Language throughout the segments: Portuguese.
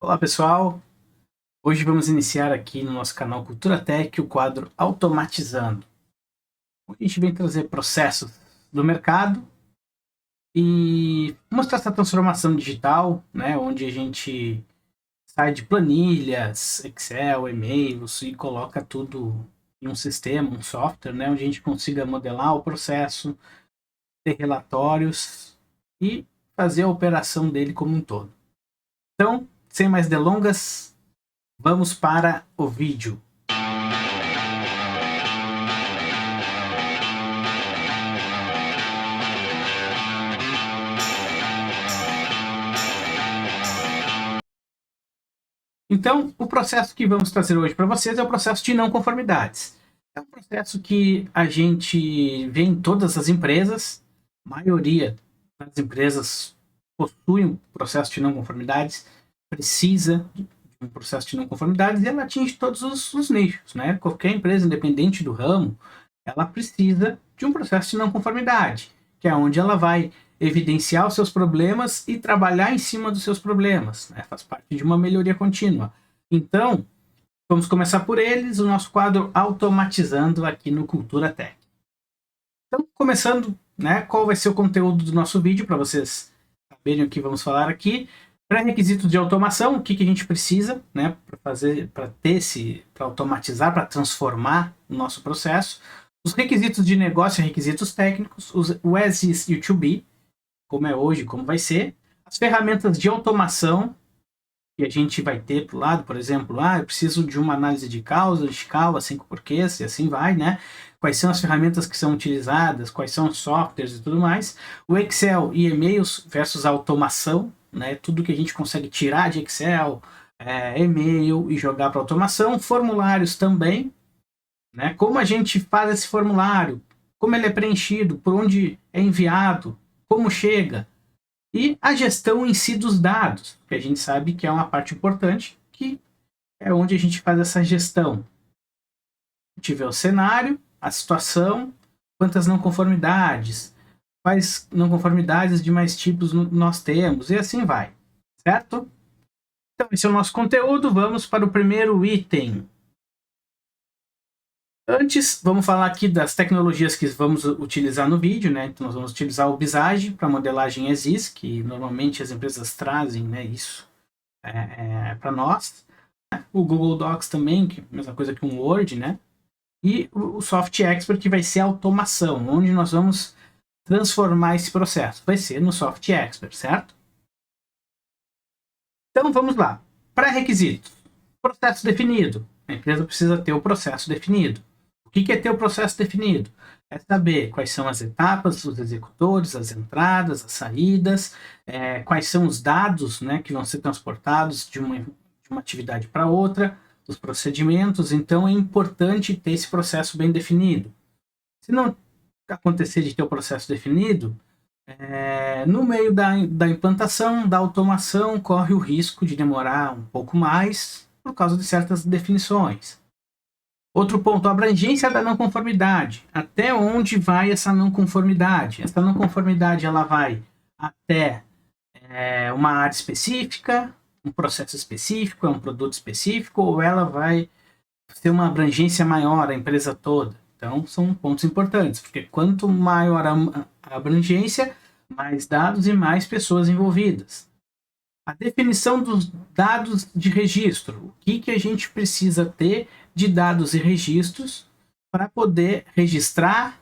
Olá pessoal, hoje vamos iniciar aqui no nosso canal Cultura Tech o quadro Automatizando. A gente vem trazer processos do mercado e mostrar essa transformação digital, né, onde a gente sai de planilhas, Excel, e-mails e coloca tudo em um sistema, um software, né, onde a gente consiga modelar o processo, ter relatórios e fazer a operação dele como um todo. Então, sem mais delongas, vamos para o vídeo. Então, o processo que vamos trazer hoje para vocês é o processo de não conformidades. É um processo que a gente vê em todas as empresas, a maioria das empresas possui um processo de não conformidades, precisa de um processo de não conformidades e ela atinge todos os nichos, né? Qualquer empresa, independente do ramo, ela precisa de um processo de não conformidade, que é onde ela vai evidenciar os seus problemas e trabalhar em cima dos seus problemas, né? Faz parte de uma melhoria contínua. Então, vamos começar por eles, o nosso quadro Automatizando aqui no Cultura Tech. Então, começando, né, qual vai ser o conteúdo do nosso vídeo, para vocês saberem o que vamos falar aqui. Pré-requisitos de automação, o que a gente precisa, né, para automatizar, para transformar o nosso processo. Os requisitos de negócio e requisitos técnicos, o as is e o to be, como é hoje, como vai ser. As ferramentas de automação que a gente vai ter para o lado, por exemplo, eu preciso de uma análise de causa, de escala, 5 porquês, e assim vai, né? Quais são as ferramentas que são utilizadas, quais são os softwares e tudo mais. O Excel e e-mails versus automação, né? Tudo que a gente consegue tirar de Excel, e-mail e jogar para automação. Formulários também, né? Como a gente faz esse formulário, como ele é preenchido, por onde é enviado, como chega. E a gestão em si dos dados, que a gente sabe que é uma parte importante, que é onde a gente faz essa gestão. A gente vê o cenário, a situação, quantas não conformidades, quais não conformidades de mais tipos nós temos, e assim vai, certo? Então, esse é o nosso conteúdo, vamos para o primeiro item. Antes, vamos falar aqui das tecnologias que vamos utilizar no vídeo, né? Então, nós vamos utilizar o Visage para modelagem ESIS, que normalmente as empresas trazem, né, isso para nós. O Google Docs também, que é a mesma coisa que um Word, né? E o Soft Expert, que vai ser a automação, onde nós vamos transformar esse processo. Vai ser no Soft Expert, certo? Então, vamos lá. Pré-requisitos. Processo definido. A empresa precisa ter o processo definido. O que é ter o processo definido? É saber quais são as etapas, os executores, as entradas, as saídas, quais são os dados, né, que vão ser transportados de uma atividade para outra, os procedimentos. Então, é importante ter esse processo bem definido. Se não acontecer de ter o processo definido, no meio da implantação, da automação, corre o risco de demorar um pouco mais por causa de certas definições. Outro ponto, a abrangência da não conformidade. Até onde vai essa não conformidade? Essa não conformidade ela vai até uma área específica, um processo específico, um produto específico, ou ela vai ter uma abrangência maior, a empresa toda. Então, são pontos importantes, porque quanto maior a abrangência, mais dados e mais pessoas envolvidas. A definição dos dados de registro. O que a gente precisa ter de dados e registros para poder registrar,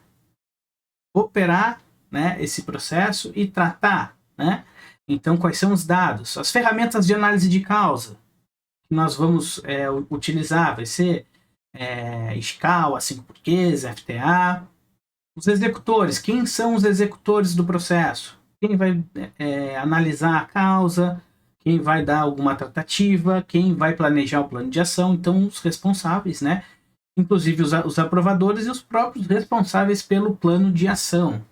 operar, né, esse processo e tratar, né? Então, quais são os dados? As ferramentas de análise de causa que nós vamos utilizar vai ser Scala, 5 porquês, FTA. Os executores, quem são os executores do processo? Quem vai analisar a causa, quem vai dar alguma tratativa, quem vai planejar o plano de ação. Então, os responsáveis, né? Inclusive os aprovadores e os próprios responsáveis pelo plano de ação.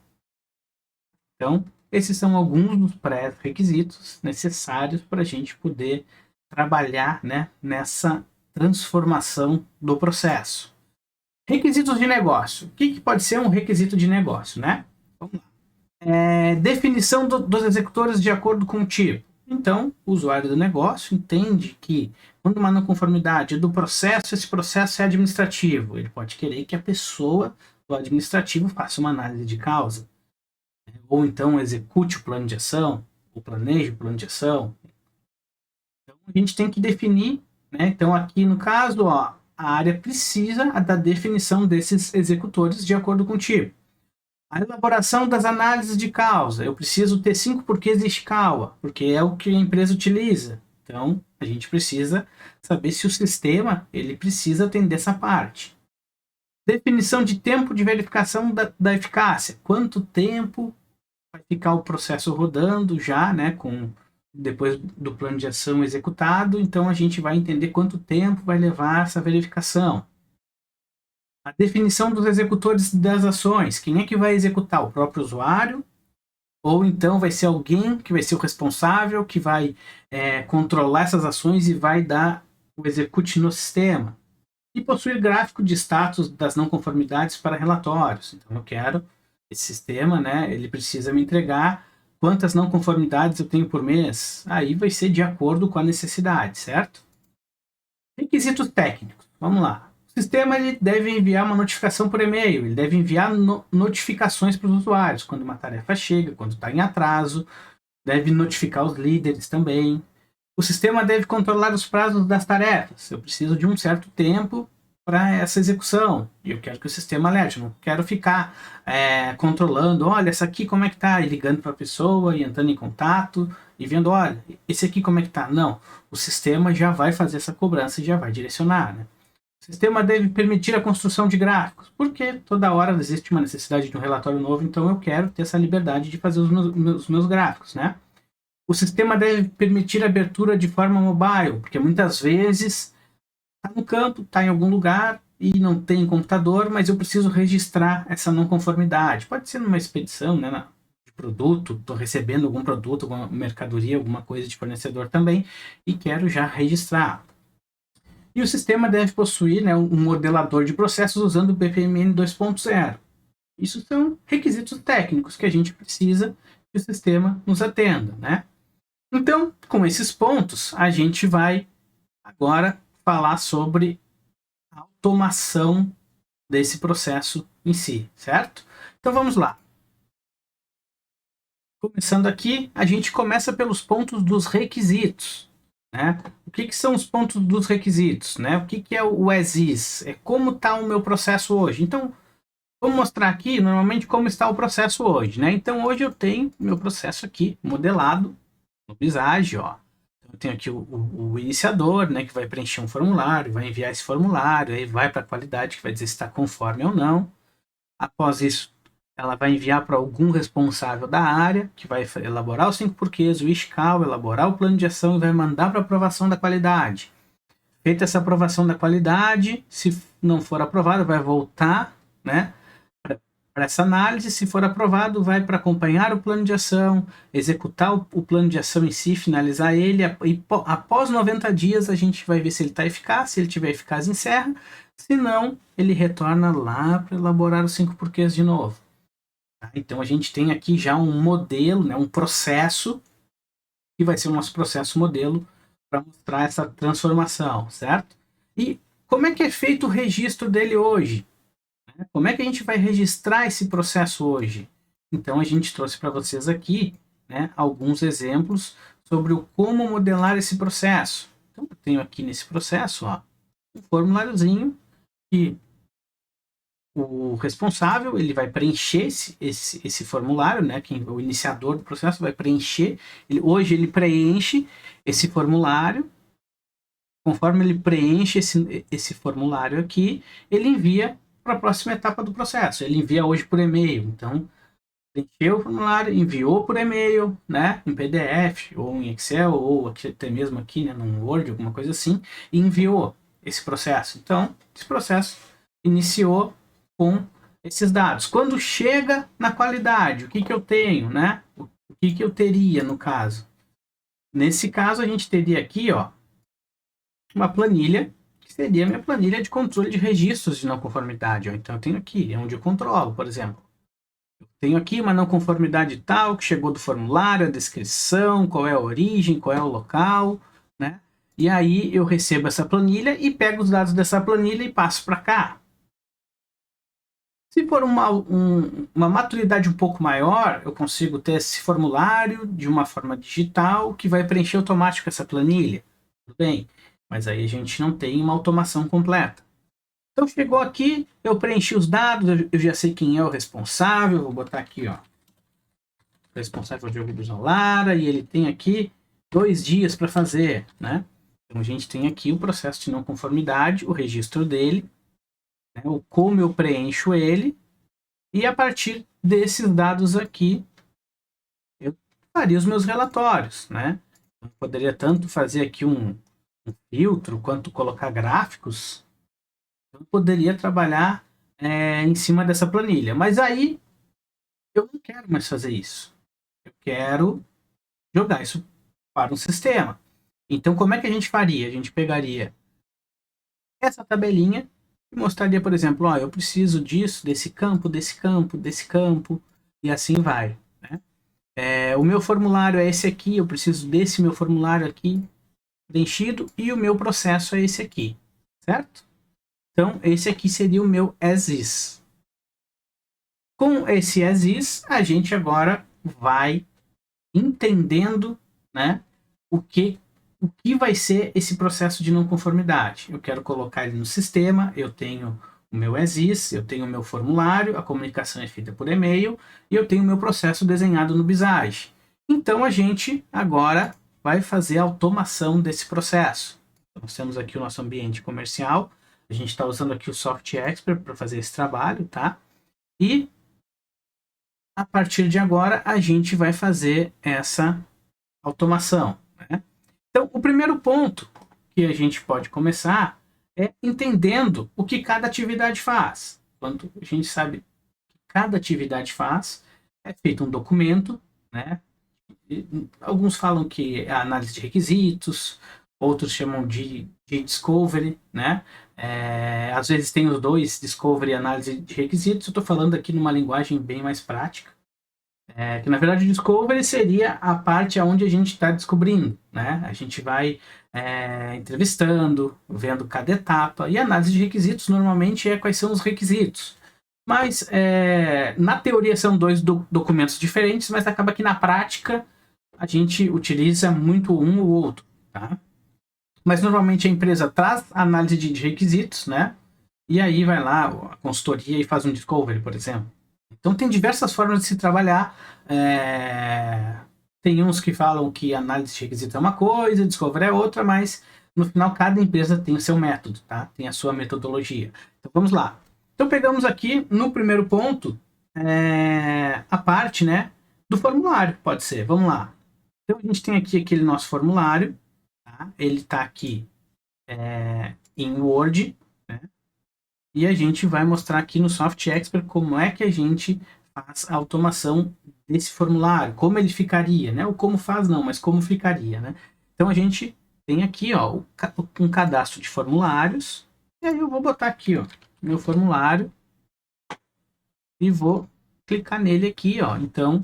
Então, esses são alguns dos pré-requisitos necessários para a gente poder trabalhar, né, nessa transformação do processo. Requisitos de negócio. O que pode ser um requisito de negócio, né? Vamos lá. Definição dos executores de acordo com o tipo. Então, o usuário do negócio entende que quando uma não conformidade é do processo, esse processo é administrativo. Ele pode querer que a pessoa do administrativo faça uma análise de causa, ou então execute o plano de ação, ou planeje o plano de ação. Então, a gente tem que definir, né? Então, aqui no caso, ó, a área precisa da definição desses executores de acordo com o tipo. A elaboração das análises de causa. Eu preciso ter 5 porquês de Ishikawa, porque é o que a empresa utiliza. Então, a gente precisa saber se o sistema ele precisa atender essa parte. Definição de tempo de verificação da eficácia. Quanto tempo vai ficar o processo rodando já, né, depois do plano de ação executado. Então, a gente vai entender quanto tempo vai levar essa verificação. A definição dos executores das ações. Quem é que vai executar? O próprio usuário? Ou então vai ser alguém que vai ser o responsável, que vai controlar essas ações e vai dar o execute no sistema. E possuir gráfico de status das não conformidades para relatórios. Então eu quero esse sistema, né? Ele precisa me entregar quantas não conformidades eu tenho por mês. Aí vai ser de acordo com a necessidade, certo? Requisitos técnicos. Vamos lá. O sistema ele deve enviar uma notificação por e-mail, ele deve enviar notificações para os usuários quando uma tarefa chega, quando está em atraso, deve notificar os líderes também. O sistema deve controlar os prazos das tarefas. Eu preciso de um certo tempo para essa execução e eu quero que o sistema alerte. Eu não quero ficar controlando, olha, essa aqui como é que está, e ligando para a pessoa e entrando em contato e vendo, olha, esse aqui como é que está. Não, o sistema já vai fazer essa cobrança e já vai direcionar, né? O sistema deve permitir a construção de gráficos, porque toda hora existe uma necessidade de um relatório novo, então eu quero ter essa liberdade de fazer os meus gráficos, né? O sistema deve permitir a abertura de forma mobile, porque muitas vezes está no campo, está em algum lugar e não tem computador, mas eu preciso registrar essa não conformidade. Pode ser numa expedição, né, de produto, estou recebendo algum produto, alguma mercadoria, alguma coisa de fornecedor também, e quero já registrar. E o sistema deve possuir, né, um modelador de processos usando o BPMN 2.0. Isso são requisitos técnicos que a gente precisa que o sistema nos atenda, né? Então, com esses pontos, a gente vai agora falar sobre a automação desse processo em si, certo? Então vamos lá. Começando aqui, a gente começa pelos pontos dos requisitos. Né? O que são os pontos dos requisitos? Né? O que é o as is? É como está o meu processo hoje. Então, vamos mostrar aqui, normalmente, como está o processo hoje. Né? Então, hoje eu tenho meu processo aqui modelado no Visage. Ó. Eu tenho aqui o iniciador, né, que vai preencher um formulário, vai enviar esse formulário, aí vai para a qualidade, que vai dizer se está conforme ou não. Após isso, ela vai enviar para algum responsável da área, que vai elaborar os 5 porquês, o Ishikawa, elaborar o plano de ação e vai mandar para aprovação da qualidade. Feita essa aprovação da qualidade, se não for aprovado, vai voltar, né, para essa análise. Se for aprovado, vai para acompanhar o plano de ação, executar o plano de ação em si, finalizar ele, e após 90 dias a gente vai ver se ele está eficaz. Se ele estiver eficaz, encerra. Se não, ele retorna lá para elaborar os 5 porquês de novo. Então a gente tem aqui já um modelo, né, um processo, que vai ser o nosso processo modelo para mostrar essa transformação, certo? E como é que é feito o registro dele hoje? Como é que a gente vai registrar esse processo hoje? Então a gente trouxe para vocês aqui, né, alguns exemplos sobre o como modelar esse processo. Então eu tenho aqui nesse processo, ó, um formuláriozinho que o responsável ele vai preencher esse formulário, né? O iniciador do processo vai preencher. Hoje ele preenche esse formulário. Conforme ele preenche esse formulário aqui, ele envia para a próxima etapa do processo. Ele envia hoje por e-mail. Então, preencheu o formulário, enviou por e-mail, né? Em PDF, ou em Excel, ou até mesmo aqui, né? Num Word, alguma coisa assim, e enviou esse processo. Então, esse processo iniciou com esses dados. Quando chega na qualidade, o que eu tenho, né? O que eu teria no caso? Nesse caso, a gente teria aqui, ó, uma planilha, que seria a minha planilha de controle de registros de não conformidade. Ó. Então, eu tenho aqui, é onde eu controlo, por exemplo. Eu tenho aqui uma não conformidade tal, que chegou do formulário, a descrição, qual é a origem, qual é o local, né? E aí eu recebo essa planilha e pego os dados dessa planilha e passo para cá. Se for uma maturidade um pouco maior, eu consigo ter esse formulário de uma forma digital que vai preencher automático essa planilha. Tudo bem, mas aí a gente não tem uma automação completa. Então chegou aqui, eu preenchi os dados, eu já sei quem é o responsável, vou botar aqui, ó, responsável de Wilson Lara, e ele tem aqui 2 dias para fazer, né? Então a gente tem aqui o processo de não conformidade, o registro dele, né, como eu preencho ele, e a partir desses dados aqui, eu faria os meus relatórios, né? Eu poderia tanto fazer aqui um filtro, quanto colocar gráficos. Eu poderia trabalhar em cima dessa planilha. Mas aí, eu não quero mais fazer isso. Eu quero jogar isso para um sistema. Então, como é que a gente faria? A gente pegaria essa tabelinha e mostraria, por exemplo, ó, eu preciso disso, desse campo, desse campo, desse campo, e assim vai. Né? O meu formulário é esse aqui, eu preciso desse meu formulário aqui preenchido, e o meu processo é esse aqui, certo? Então, esse aqui seria o meu as is. Com esse as is, a gente agora vai entendendo, né, o que vai ser esse processo de não conformidade. Eu quero colocar ele no sistema, eu tenho o meu as is, eu tenho o meu formulário, a comunicação é feita por e-mail, e eu tenho o meu processo desenhado no Visage. Então, a gente agora vai fazer a automação desse processo. Nós temos aqui o nosso ambiente comercial, a gente está usando aqui o Soft Expert para fazer esse trabalho, tá? E a partir de agora a gente vai fazer essa automação, né? Então, o primeiro ponto que a gente pode começar é entendendo o que cada atividade faz. Quando a gente sabe o que cada atividade faz, é feito um documento, né? Alguns falam que é a análise de requisitos, outros chamam de discovery, né? Às vezes tem os dois, discovery e análise de requisitos. Eu estou falando aqui numa linguagem bem mais prática, que na verdade o discovery seria a parte onde a gente está descobrindo, né? A gente vai entrevistando, vendo cada etapa, e a análise de requisitos normalmente é quais são os requisitos. Mas na teoria são dois documentos diferentes, mas acaba que na prática a gente utiliza muito um ou outro, tá? Mas normalmente a empresa traz a análise de requisitos, né? E aí vai lá a consultoria e faz um discovery, por exemplo. Então tem diversas formas de se trabalhar. Tem uns que falam que análise de requisitos é uma coisa, discovery é outra, mas no final cada empresa tem o seu método, tá? Tem a sua metodologia. Então vamos lá. Então pegamos aqui no primeiro ponto a parte, né, do formulário, pode ser. Vamos lá. Então a gente tem aqui aquele nosso formulário, tá? Ele está aqui em Word, né? E a gente vai mostrar aqui no Soft Expert como é que a gente faz a automação desse formulário, como ele ficaria, né? Ou como faz não, mas como ficaria, né? Então a gente tem aqui, ó, um cadastro de formulários, e aí eu vou botar aqui, ó, meu formulário e vou clicar nele aqui, ó. Então,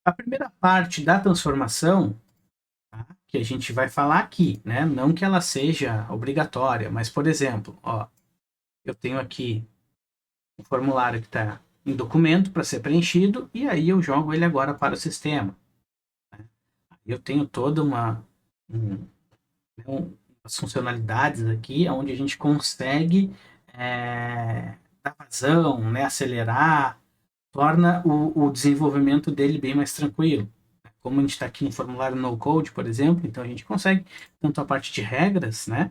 a primeira parte da transformação, tá, que a gente vai falar aqui, né? Não que ela seja obrigatória, mas, por exemplo, ó, eu tenho aqui um formulário que está em documento para ser preenchido, e aí eu jogo ele agora para o sistema. Né? Eu tenho toda umas funcionalidades aqui, onde a gente consegue dar vazão, né, acelerar, torna o desenvolvimento dele bem mais tranquilo. Como a gente está aqui no formulário no code, por exemplo, então a gente consegue tanto a parte de regras, né,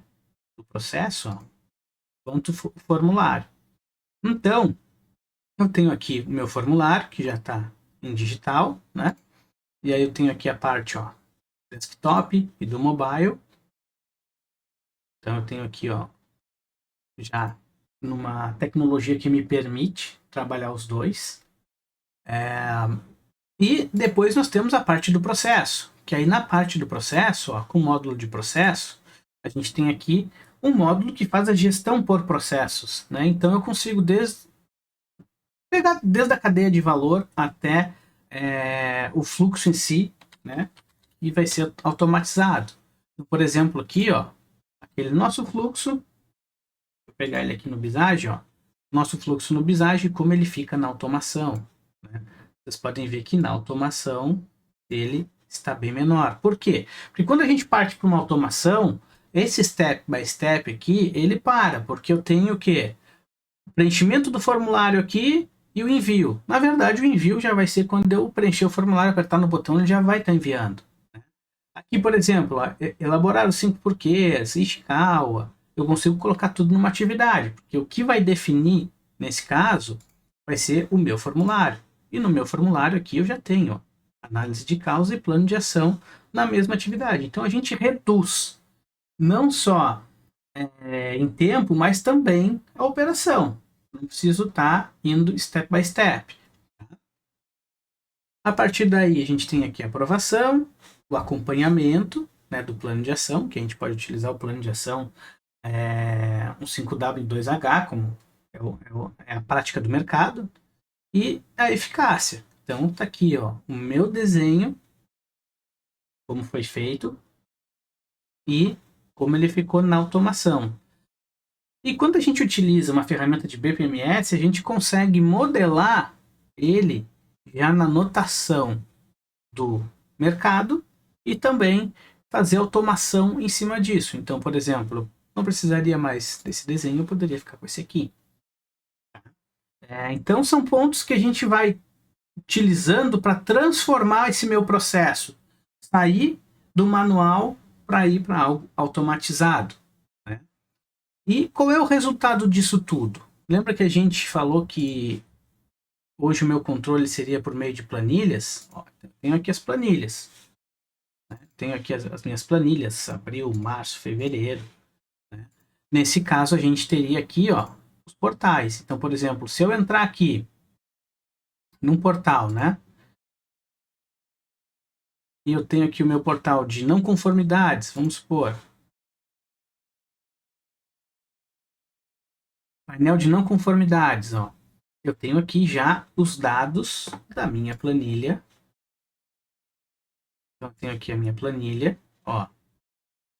do processo, ó, quanto o formulário. Então, eu tenho aqui o meu formulário, que já está em digital, né? E aí eu tenho aqui a parte, ó, desktop e do mobile. Então eu tenho aqui, ó, já numa tecnologia que me permite trabalhar os dois. E depois nós temos a parte do processo, que aí na parte do processo, ó, com o módulo de processo, a gente tem aqui um módulo que faz a gestão por processos, né? Então eu consigo pegar desde a cadeia de valor até o fluxo em si, né? E vai ser automatizado. Então, por exemplo, aqui, ó, aquele nosso fluxo, vou pegar ele aqui no Visage, ó, nosso fluxo no Visage, como ele fica na automação, né? Vocês podem ver que na automação ele está bem menor. Por quê? Porque quando a gente parte para uma automação, esse step by step aqui, ele para, porque eu tenho o quê? O preenchimento do formulário aqui e o envio. Na verdade, o envio já vai ser quando eu preencher o formulário, apertar no botão, ele já vai estar enviando. Aqui, por exemplo, elaborar os 5 porquês, Ishikawa, eu consigo colocar tudo numa atividade, porque o que vai definir, nesse caso, vai ser o meu formulário. E no meu formulário aqui eu já tenho ó, análise de causa e plano de ação na mesma atividade. Então a gente reduz não só em tempo, mas também a operação. Não preciso estar indo step by step. A partir daí a gente tem aqui a aprovação, o acompanhamento, né, do plano de ação, que a gente pode utilizar o plano de ação um 5W2H, como é a prática do mercado, e a eficácia. Então tá aqui ó, o meu desenho, como foi feito, e como ele ficou na automação. E quando a gente utiliza uma ferramenta de BPMS, a gente consegue modelar ele já na notação do mercado e também fazer automação em cima disso. Então, por exemplo, não precisaria mais desse desenho, eu poderia ficar com esse aqui. Então, são pontos que a gente vai utilizando para transformar esse meu processo. Sair do manual para ir para algo automatizado. Né? E qual é o resultado disso tudo? Lembra que a gente falou que hoje o meu controle seria por meio de planilhas? Ó, tenho aqui as planilhas. Né? Tenho aqui as minhas planilhas, abril, março, fevereiro. Né? Nesse caso, a gente teria aqui ó, os portais. Então, por exemplo, se eu entrar aqui num portal, né? E eu tenho aqui o meu portal de não conformidades, vamos supor. Painel de não conformidades, ó. Eu tenho aqui já os dados da minha planilha. Então, eu tenho aqui a minha planilha, ó.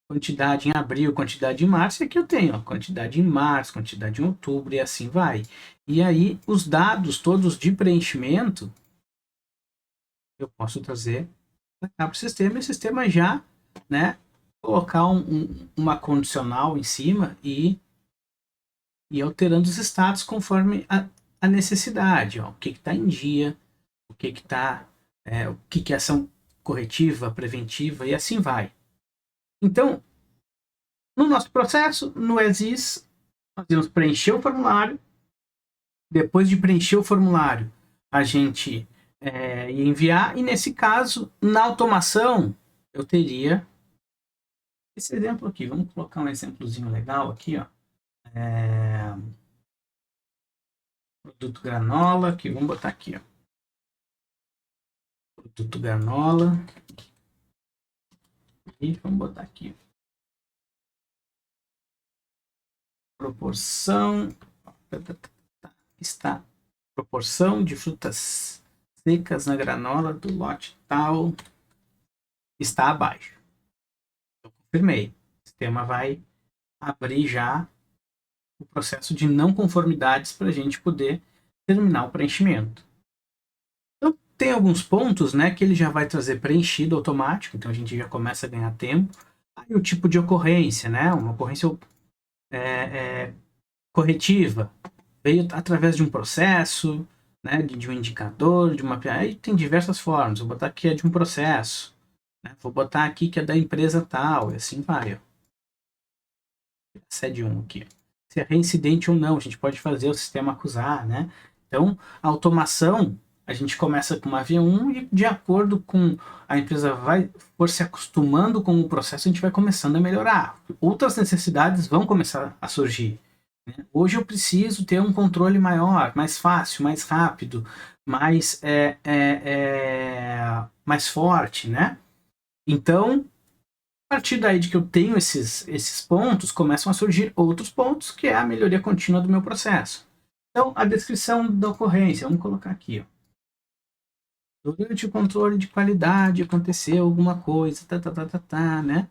Quantidade em abril, quantidade em março, e aqui eu tenho, ó, quantidade em março, quantidade em outubro, e assim vai. E aí, os dados todos de preenchimento, eu posso trazer para o sistema, e o sistema já, né, colocar uma condicional em cima e alterando os status conforme a necessidade. Ó. O que está em dia, o que está, o que é ação corretiva, preventiva e assim vai. Então, no nosso processo, no ESIS, nós vamos preencher o formulário. Depois de preencher o formulário, a gente ia enviar. E nesse caso, na automação, eu teria esse exemplo aqui. Vamos colocar um exemplozinho legal aqui, ó. Produto granola, que vamos botar aqui, ó. Produto granola. E vamos botar aqui. Proporção. Está. Proporção de frutas secas na granola do lote tal está abaixo. Eu confirmei. O sistema vai abrir já o processo de não conformidades para a gente poder terminar o preenchimento. Então, tem alguns pontos, né, que ele já vai trazer preenchido automático, então a gente já começa a ganhar tempo. Aí o tipo de ocorrência, né, uma ocorrência corretiva, veio através de um processo, né, de um indicador, de uma... Aí tem diversas formas, vou botar aqui é de um processo, né, vou botar aqui que é da empresa tal, e assim vai, ó. Sede 1 aqui, ó. Se é reincidente ou não, a gente pode fazer o sistema acusar, né? Então, a automação, a gente começa com uma V1 e de acordo com a empresa for se acostumando com o processo, a gente vai começando a melhorar. Outras necessidades vão começar a surgir. Né? Hoje eu preciso ter um controle maior, mais fácil, mais rápido, mais forte, né? Então, a partir daí de que eu tenho esses pontos, começam a surgir outros pontos, que é a melhoria contínua do meu processo. Então, a descrição da ocorrência, vamos colocar aqui, ó. Durante o controle de qualidade aconteceu alguma coisa, né?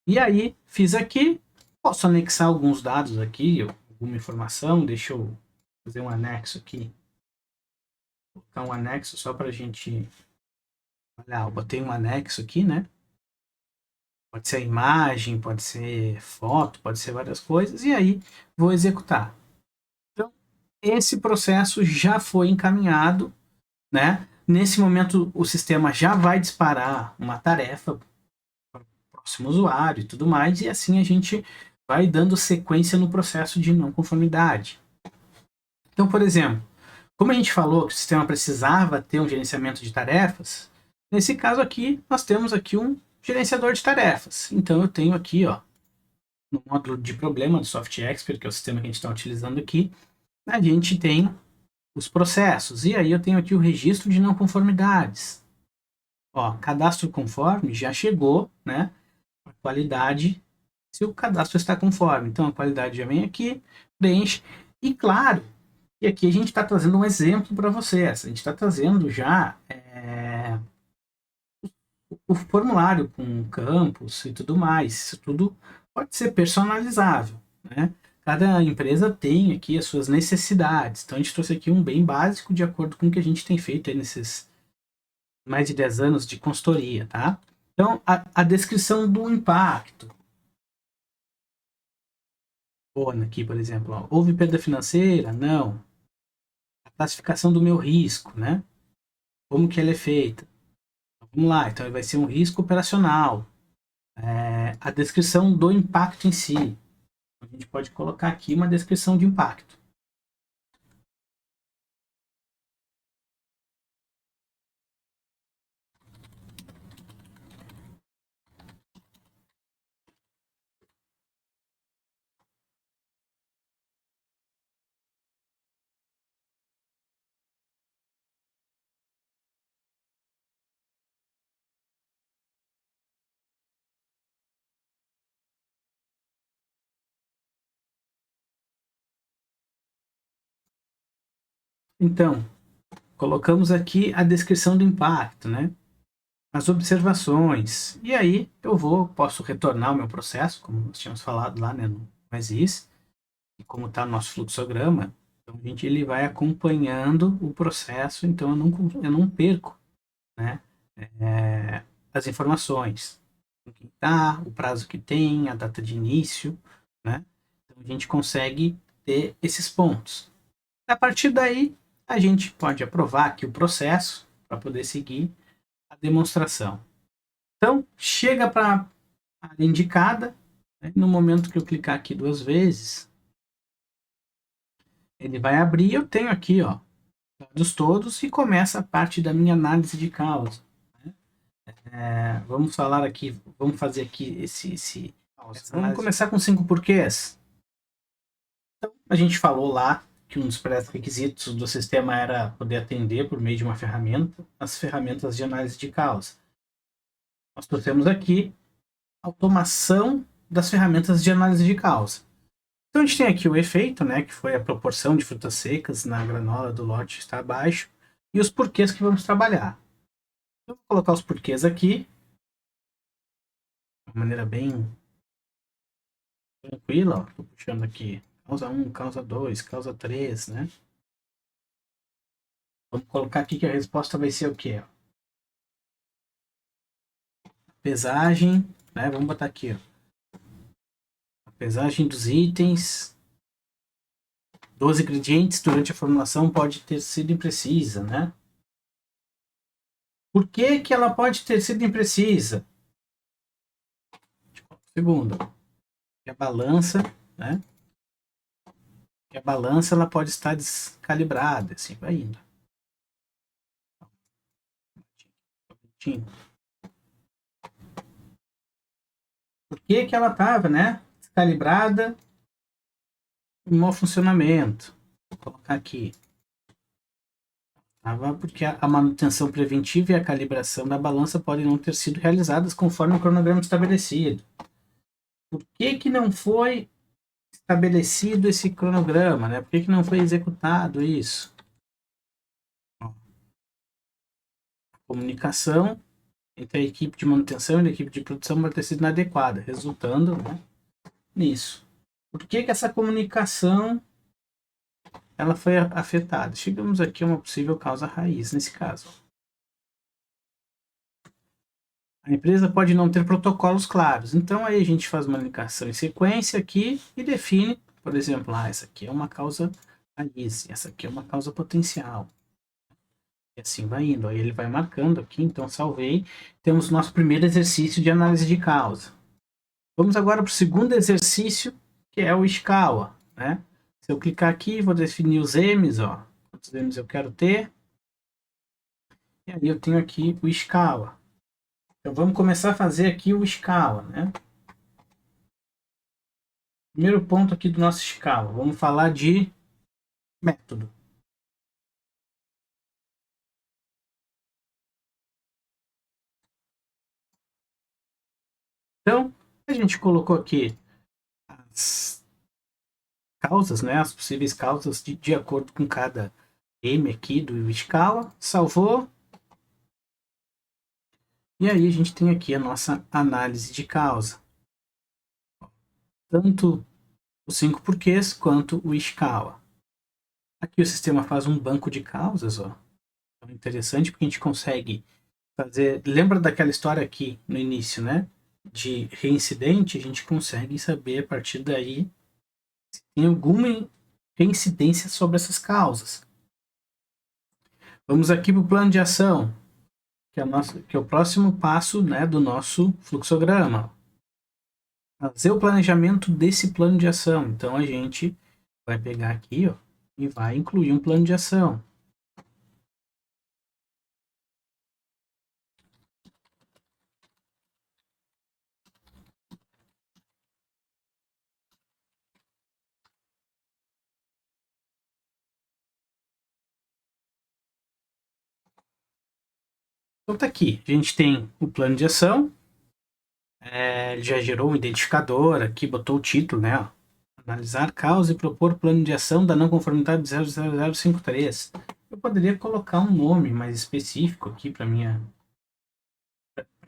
E aí, fiz aqui, posso anexar alguns dados aqui, alguma informação, deixa eu fazer um anexo aqui. Vou colocar um anexo só para a gente... Olha, eu botei um anexo aqui, né? Pode ser imagem, pode ser foto, pode ser várias coisas, e aí vou executar. Então, esse processo já foi encaminhado, né? Nesse momento, o sistema já vai disparar uma tarefa para o próximo usuário e tudo mais, e assim a gente vai dando sequência no processo de não conformidade. Então, por exemplo, como a gente falou que o sistema precisava ter um gerenciamento de tarefas, nesse caso aqui, nós temos aqui um gerenciador de tarefas. Então, eu tenho aqui, ó, no módulo de problema do Soft Expert, que é o sistema que a gente está utilizando aqui, a gente tem os processos. E aí eu tenho aqui o registro de não conformidades. Ó, cadastro conforme já chegou, né? A qualidade, se o cadastro está conforme. Então a qualidade já vem aqui, preenche. E claro, e aqui a gente está trazendo um exemplo para vocês. A gente está trazendo já o formulário com campos e tudo mais. Isso tudo pode ser personalizável, né? Cada empresa tem aqui as suas necessidades. Então a gente trouxe aqui um bem básico de acordo com o que a gente tem feito aí nesses mais de 10 anos de consultoria, tá? Então, a descrição do impacto. Aqui, por exemplo, ó, houve perda financeira? Não. A classificação do meu risco, né? Como que ela é feita? Vamos lá, então vai ser um risco operacional. A descrição do impacto em si. A gente pode colocar aqui uma descrição de impacto. Então, colocamos aqui a descrição do impacto, né? As observações. E aí eu posso retornar o meu processo, como nós tínhamos falado lá, né, no Mais Is, e como está o nosso fluxograma. Então ele vai acompanhando o processo, então eu não perco, né, as informações. Quem tá, o prazo que tem, a data de início, né? Então a gente consegue ter esses pontos. A partir daí, a gente pode aprovar aqui o processo para poder seguir a demonstração. Então, chega para a área indicada, né? No momento que eu clicar aqui 2 vezes, ele vai abrir, eu tenho aqui, ó, dados todos e começa a parte da minha análise de causa. Né? Vamos falar aqui, vamos fazer aqui vamos começar com 5 porquês. Então, a gente falou lá que um dos pré-requisitos do sistema era poder atender por meio de uma ferramenta as ferramentas de análise de causa. Nós trouxemos aqui automação das ferramentas de análise de causa. Então a gente tem aqui o efeito, né, que foi a proporção de frutas secas na granola do lote está abaixo, e os porquês que vamos trabalhar. Eu vou colocar os porquês aqui, de uma maneira bem tranquila, estou puxando aqui causa 1, causa 2, causa 3, né? Vamos colocar aqui que a resposta vai ser o quê? Pesagem, né? Vamos botar aqui, ó. A pesagem dos itens dos ingredientes durante a formulação pode ter sido imprecisa, né? Por que que ela pode ter sido imprecisa? Segundo, a balança, né? A balança ela pode estar descalibrada, assim vai indo. Por que que ela estava, né? Descalibrada, em mau funcionamento. Vou colocar aqui. Porque a manutenção preventiva e a calibração da balança podem não ter sido realizadas conforme o cronograma estabelecido. Por que que não foi estabelecido esse cronograma, né? Por que não foi executado isso? Ó, a comunicação entre a equipe de manutenção e a equipe de produção pode ter sido inadequada, resultando, né, nisso. Por que essa comunicação ela foi afetada? Chegamos aqui a uma possível causa raiz nesse caso. A empresa pode não ter protocolos claros. Então aí a gente faz uma ligação em sequência aqui e define, por exemplo, essa aqui é uma causa raiz, essa aqui é uma causa potencial. E assim vai indo. Aí ele vai marcando aqui, então salvei. Temos nosso primeiro exercício de análise de causa. Vamos agora para o segundo exercício, que é o Ichikawa, né? Se eu clicar aqui, vou definir os M's, ó. Quantos M's eu quero ter? E aí eu tenho aqui o Ichikawa. Então vamos começar a fazer aqui o Ichikawa, né? Primeiro ponto aqui do nosso Ichikawa. Vamos falar de método. Então, a gente colocou aqui as causas, né? As possíveis causas de acordo com cada M aqui do Ichikawa. Salvou. E aí a gente tem aqui a nossa análise de causa. Tanto os 5 porquês quanto o Ishikawa. Aqui o sistema faz um banco de causas, ó. É interessante porque a gente consegue fazer. Lembra daquela história aqui no início, né? De reincidente, a gente consegue saber a partir daí se tem alguma reincidência sobre essas causas. Vamos aqui para o plano de ação, que é o próximo passo, né, do nosso fluxograma. Fazer o planejamento desse plano de ação. Então a gente vai pegar aqui, ó, e vai incluir um plano de ação. Então tá aqui, a gente tem o plano de ação, ele já gerou um identificador aqui, botou o título, né? Ó, analisar causa e propor plano de ação da não conformidade 00053. Eu poderia colocar um nome mais específico aqui para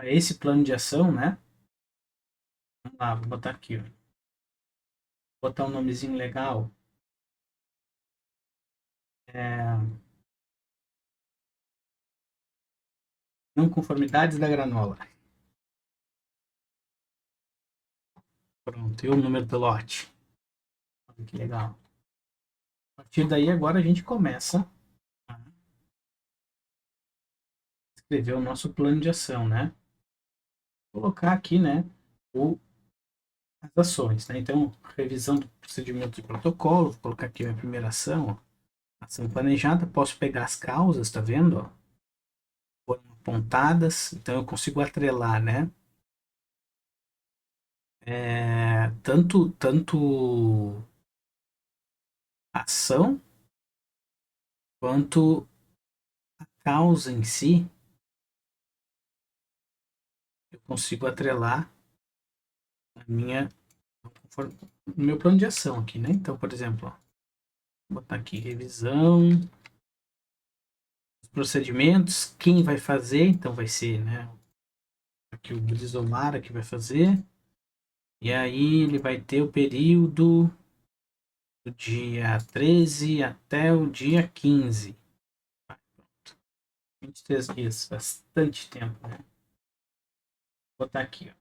esse plano de ação, né? Vamos lá, vou botar aqui, ó. Botar um nomezinho legal. Não conformidades da granola. Pronto, e o número do lote. Olha que legal. A partir daí, agora a gente começa a escrever o nosso plano de ação, né? Vou colocar aqui, né, as ações, né? Então, revisão do procedimento de protocolo, vou colocar aqui a minha primeira ação, ó, ação planejada, posso pegar as causas, tá vendo? Ó, foram apontadas, então eu consigo atrelar, né? Tanto a ação quanto a causa em si, eu consigo atrelar a minha no meu plano de ação aqui, né? Então, por exemplo, ó, vou botar aqui revisão, os procedimentos, quem vai fazer, então vai ser, né? Aqui o Brizomara que vai fazer. E aí ele vai ter o período do dia 13 até o dia 15. 23 dias, bastante tempo, né? Vou botar aqui, ó.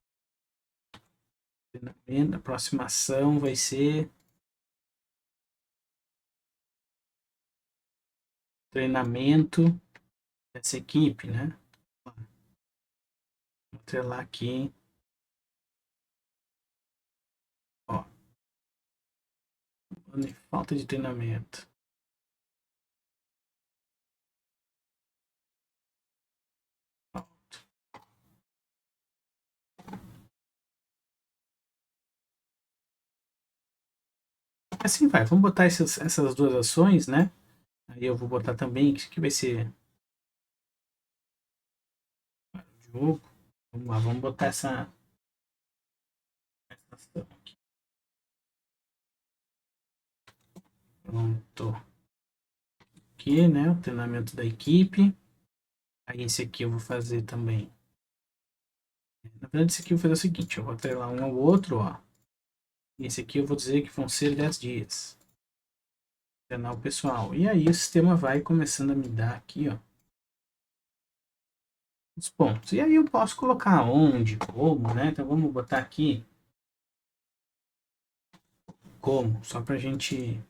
A próxima ação vai ser treinamento dessa equipe, né? Vou atrelar aqui, ó, falta de treinamento. Assim vai, vamos botar essas duas ações, né? Aí eu vou botar também, que vai ser jogo. Vamos lá, vamos botar essa ação aqui. Pronto. Aqui, né? O treinamento da equipe. Aí esse aqui eu vou fazer também. Na verdade, esse aqui eu vou fazer o seguinte. Eu vou atrelar um ao outro, ó. Esse aqui eu vou dizer que vão ser 10 dias. Treinar o pessoal. E aí o sistema vai começando a me dar aqui, ó, os pontos. E aí eu posso colocar onde, como, né? Então vamos botar aqui como, só pra gente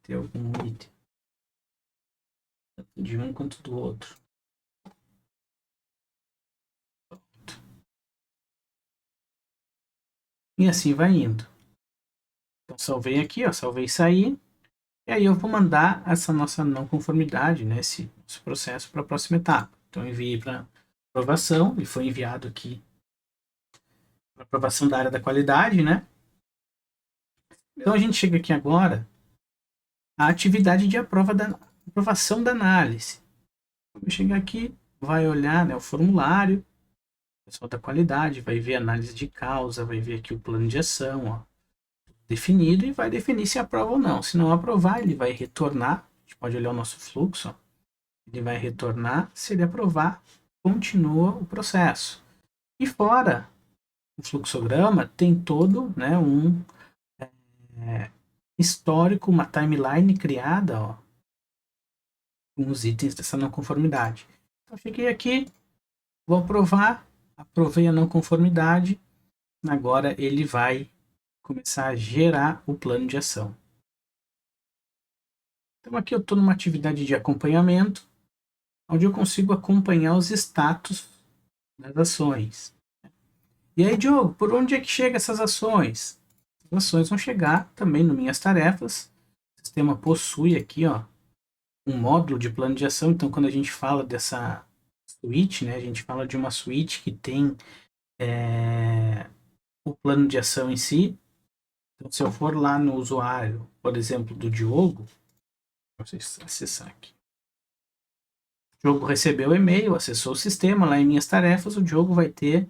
ter algum item. Tanto de um quanto do outro. Pronto. E assim vai indo. Então salvei aqui, ó, salvei sair. E aí eu vou mandar essa nossa não conformidade, né, esse processo para a próxima etapa. Então eu enviei para aprovação, e foi enviado aqui para aprovação da área da qualidade, né? Então a gente chega aqui agora à atividade de aprovação da análise. Vou chegar aqui, vai olhar, né, o formulário, o pessoal da qualidade, vai ver a análise de causa, vai ver aqui o plano de ação, ó, definido, e vai definir se aprova ou não. Se não aprovar, ele vai retornar. A gente pode olhar o nosso fluxo, ó. Ele vai retornar. Se ele aprovar, continua o processo. E fora o fluxograma, tem todo, né, um histórico, uma timeline criada, ó, com os itens dessa não conformidade. Então, cheguei aqui, vou aprovar, aprovei a não conformidade, agora ele vai começar a gerar o plano de ação. Então aqui eu estou numa atividade de acompanhamento, onde eu consigo acompanhar os status das ações. E aí, Diogo, por onde é que chegam essas ações? As ações vão chegar também no Minhas Tarefas. O sistema possui aqui, ó, um módulo de plano de ação. Então, quando a gente fala dessa suíte, né, a gente fala de uma suíte que tem o plano de ação em si. Então, se eu for lá no usuário, por exemplo, do Diogo, para vocês acessar aqui. O Diogo recebeu o e-mail, acessou o sistema, lá em Minhas Tarefas, o Diogo vai ter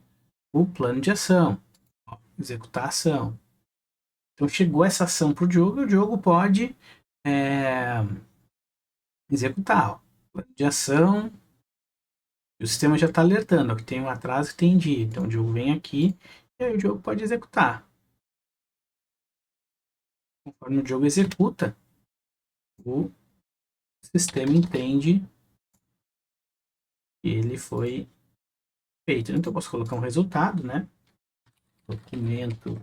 o plano de ação. Ó, executar a ação. Então, chegou essa ação para o Diogo, e o Diogo pode executar. Ó, plano de ação. E o sistema já está alertando, ó, que tem um atraso que tem dia. Então, o Diogo vem aqui, e aí o Diogo pode executar. Conforme o Diogo executa, o sistema entende que ele foi feito. Então, eu posso colocar um resultado, né? Documento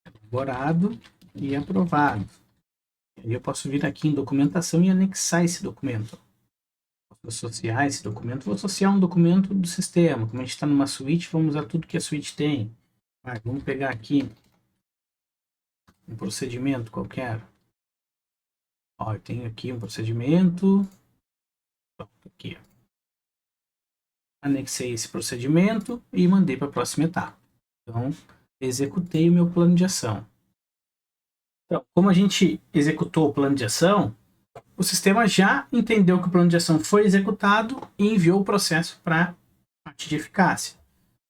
elaborado e aprovado. Aí eu posso vir aqui em documentação e anexar esse documento. Posso associar esse documento. Vou associar um documento do sistema. Como a gente está numa suíte, vamos usar tudo que a suíte tem. Vamos pegar aqui um procedimento qualquer. Ó, eu tenho aqui um procedimento. Pronto, aqui, ó. Anexei esse procedimento e mandei para a próxima etapa. Então, executei o meu plano de ação. Então, como a gente executou o plano de ação, o sistema já entendeu que o plano de ação foi executado e enviou o processo para a parte de eficácia.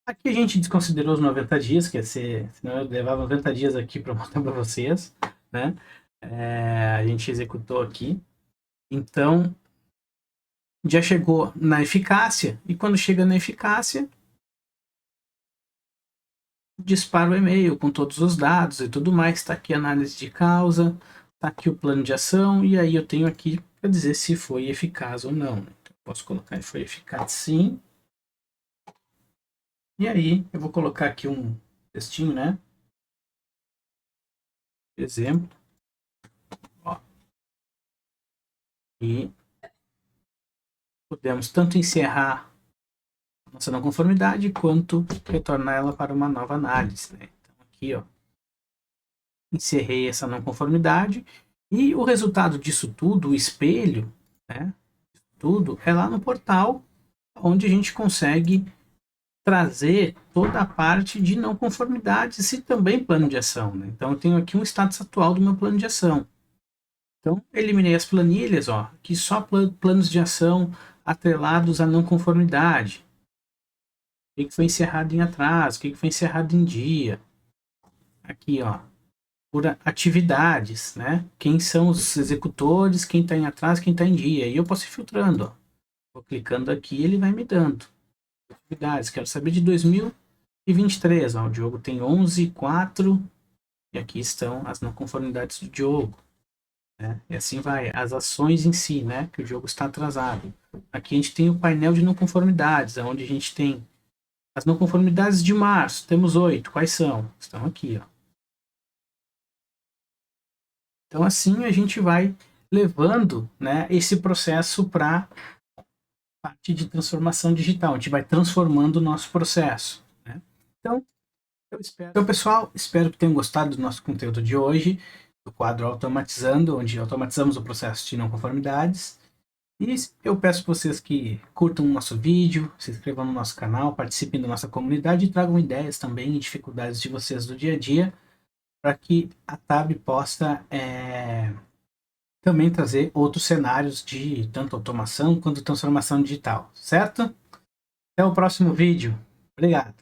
Aqui a gente desconsiderou os 90 dias, que ia ser, senão eu levava 90 dias aqui para mostrar para vocês, né? A gente executou aqui. Então, já chegou na eficácia, e quando chega na eficácia, dispara o e-mail com todos os dados e tudo mais. Está aqui a análise de causa, está aqui o plano de ação, e aí eu tenho aqui para dizer se foi eficaz ou não. Então, posso colocar que foi eficaz sim. E aí eu vou colocar aqui um textinho, né? Exemplo. Ó. E podemos tanto encerrar nossa não conformidade quanto retornar ela para uma nova análise, né? Então aqui, ó, encerrei essa não conformidade, e o resultado disso tudo, o espelho, né? Tudo é lá no portal, onde a gente consegue trazer toda a parte de não conformidades e também plano de ação, né? Então eu tenho aqui um status atual do meu plano de ação. Então eliminei as planilhas, ó, aqui só planos de ação atrelados à não conformidade. que foi encerrado em atraso, o que foi encerrado em dia. Aqui, ó, por atividades, né? Quem são os executores, quem está em atraso, quem está em dia. E eu posso ir filtrando, ó. Vou clicando aqui, ele vai me dando atividades. Quero saber de 2023, ó. O Diogo tem 11, 4, e aqui estão as não conformidades do Diogo. Né? E assim vai, as ações em si, né? Que o Diogo está atrasado. Aqui a gente tem o painel de não conformidades, onde a gente tem as não conformidades de março. Temos 8. Quais são? Estão aqui, ó. Então assim a gente vai levando, né, esse processo para a parte de transformação digital. A gente vai transformando o nosso processo. Né? Então, então, pessoal, espero que tenham gostado do nosso conteúdo de hoje, do quadro Automatizando, onde automatizamos o processo de não conformidades. E eu peço para vocês que curtam o nosso vídeo, se inscrevam no nosso canal, participem da nossa comunidade e tragam ideias também e dificuldades de vocês do dia a dia, para que a TAB possa também trazer outros cenários de tanto automação quanto transformação digital, certo? Até o próximo vídeo. Obrigado.